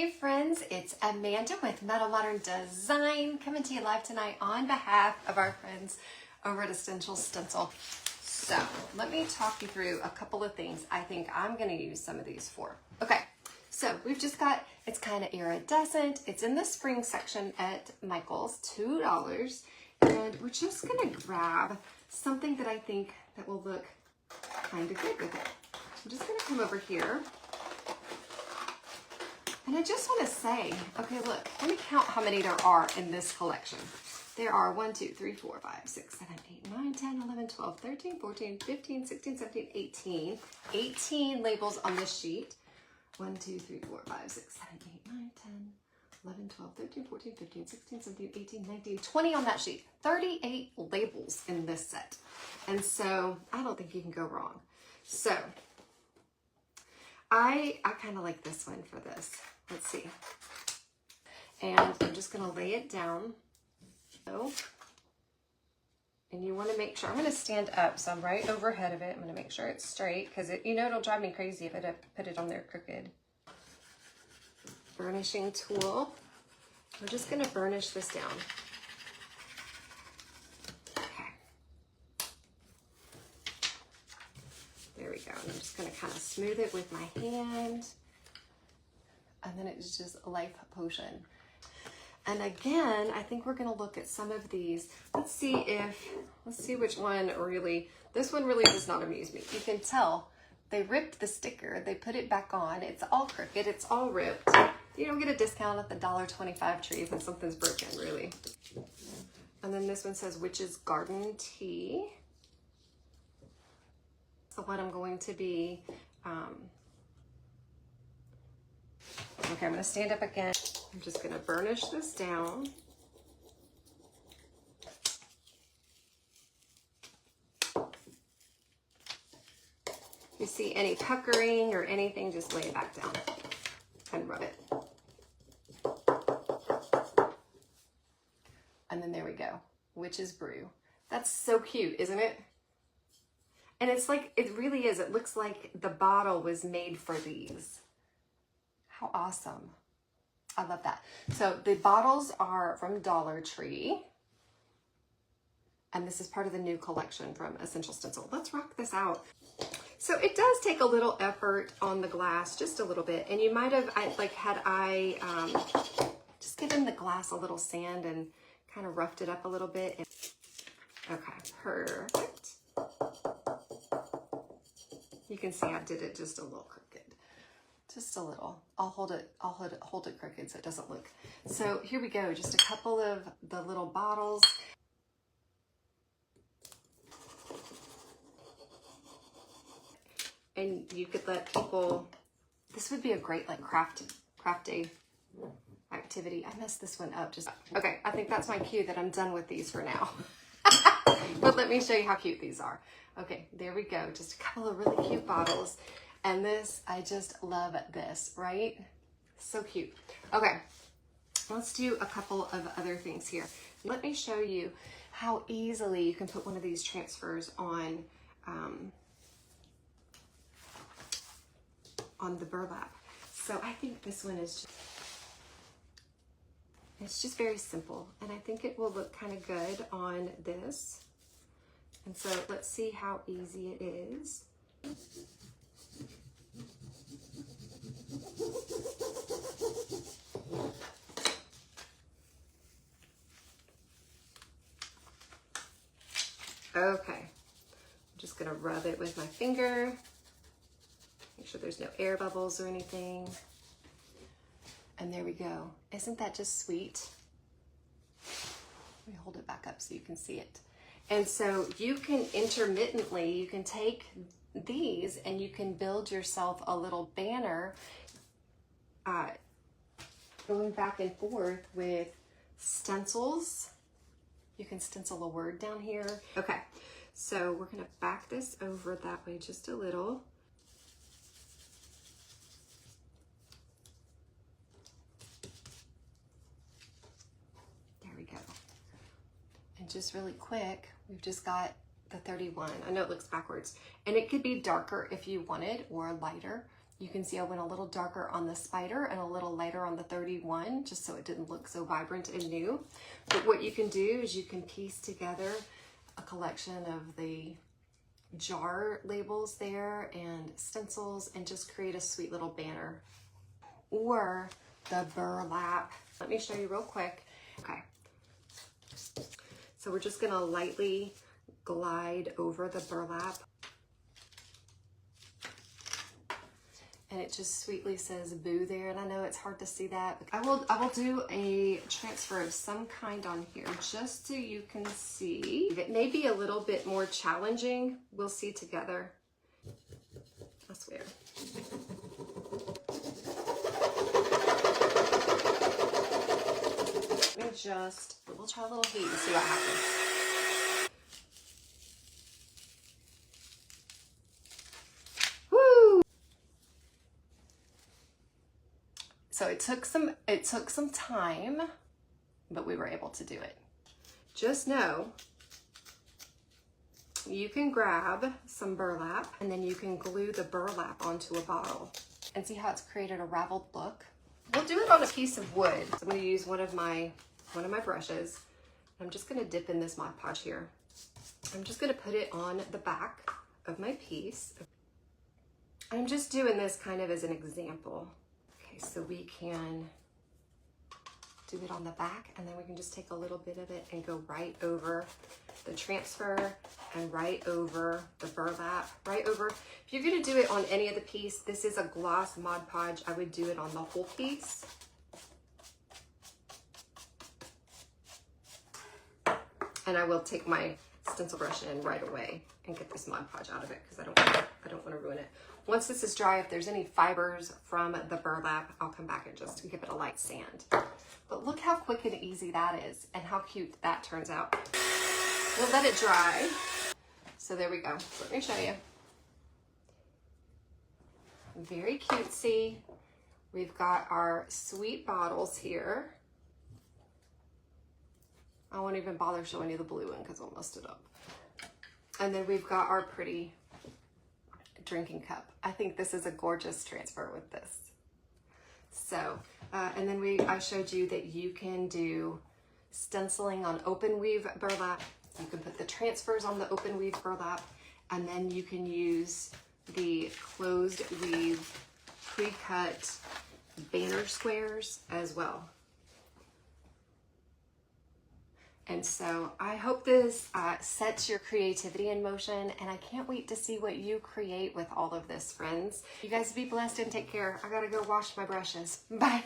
Hey friends, it's Amanda with Metal Modern Design coming to you live tonight on behalf of our friends over at Stencil. So let me talk you through a couple of things I think I'm going to use some of these for. Okay, so we've just got, it's kind of iridescent. It's in the spring section at Michael's, $2. And we're just going to grab something that I think that will look kind of good with it. I'm just going to come over here. And I just want to say, okay, look, let me count how many there are in this collection. There are 1, 2, 3, 4, 5, 6, 7, 8, 9, 10, 11, 12, 13, 14, 15, 16, 17, 18. 18 labels on this sheet. 1, 2, 3, 4, 5, 6, 7, 8, 9, 10, 11, 12, 13, 14, 15, 16, 17, 18, 19, 20 on that sheet. 38 labels in this set. And so I don't think you can go wrong. So I kind of like this one for this. Let's see. And I'm just going to lay it down. And you want to make sure, I'm going to stand up so I'm right overhead of it. I'm going to make sure it's straight because it'll drive me crazy if I put it on there crooked. Burnishing tool. We're just going to burnish this down. Okay. There we go. And I'm just going to kind of smooth it with my hand. And then it's just a life potion. And again, I think we're going to look at some of these. Let's see which one really, this one really does not amuse me. You can tell they ripped the sticker, they put it back on. It's all crooked, it's all ripped. You don't get a discount at the $1.25 tree when something's broken, really. And then this one says Witch's Garden Tea. So what I'm going to be, okay, I'm going to stand up again. I'm just going to burnish this down. If you see any puckering or anything, just lay it back down and rub it. And then there we go. Witch's Brew. That's so cute, isn't it? And it's like, it really is. It looks like the bottle was made for these. How awesome. I love that. So the bottles are from Dollar Tree. And this is part of the new collection from Essential Stencil. Let's rock this out. So it does take a little effort on the glass, just a little bit. And you might have, had I just given the glass a little sand and kind of roughed it up a little bit. Okay, perfect. You can see I did it just a little crooked. Just a little. I'll hold it crooked so it doesn't look. So here we go, just a couple of the little bottles. And you could let people, this would be a great craft day activity. I messed this one up okay, I think that's my cue that I'm done with these for now. But let me show you how cute these are. Okay, there we go, just a couple of really cute bottles. And this, I just love this, right? So cute. Okay, let's do a couple of other things here. Let me show you how easily you can put one of these transfers on the burlap. So I think this one is it's just very simple. And I think it will look kind of good on this. And so let's see how easy it is. Okay, I'm just gonna rub it with my finger. Make sure there's no air bubbles or anything. And there we go. Isn't that just sweet? Let me hold it back up so you can see it. And so you can intermittently, you can take these and you can build yourself a little banner going back and forth with stencils. You can stencil a word down here. Okay, so we're gonna back this over that way just a little. There we go. And just really quick, we've just got the 31. I know it looks backwards. And it could be darker if you wanted or lighter. You can see I went a little darker on the spider and a little lighter on the 31, just so it didn't look so vibrant and new. But what you can do is you can piece together a collection of the jar labels there and stencils and just create a sweet little banner. Or the burlap. Let me show you real quick. Okay. So we're just gonna lightly glide over the burlap. And it just sweetly says boo there, and I know it's hard to see that. I will do a transfer of some kind on here just so you can see. It may be a little bit more challenging. We'll see together. I swear. Let me just, we'll try a little heat and see what happens. So it took some time, but we were able to do it. Just know you can grab some burlap and then you can glue the burlap onto a bottle and see how it's created a raveled look. We'll do it on a piece of wood. So I'm going to use one of my brushes. I'm just going to dip in this Mod Podge here. I'm just going to put it on the back of my piece. I'm just doing this kind of as an example. So we can do it on the back, and then we can just take a little bit of it and go right over the transfer and right over the burlap, right over. If you're gonna do it on any of the piece, this is a gloss Mod Podge, I would do it on the whole piece. And I will take my stencil brush in right away and get this Mod Podge out of it because I don't want to ruin it. Once this is dry, if there's any fibers from the burlap, I'll come back and just give it a light sand. But look how quick and easy that is and how cute that turns out. We'll let it dry. So there we go. So let me show you. Very cutesy. We've got our sweet bottles here. I won't even bother showing you the blue one because I'll mess it up. And then we've got our pretty drinking cup. I think this is a gorgeous transfer with this. So, and then I showed you that you can do stenciling on open weave burlap. You can put the transfers on the open weave burlap, and then you can use the closed weave pre-cut banner squares as well. And so I hope this sets your creativity in motion, and I can't wait to see what you create with all of this, friends. You guys be blessed and take care. I gotta go wash my brushes. Bye.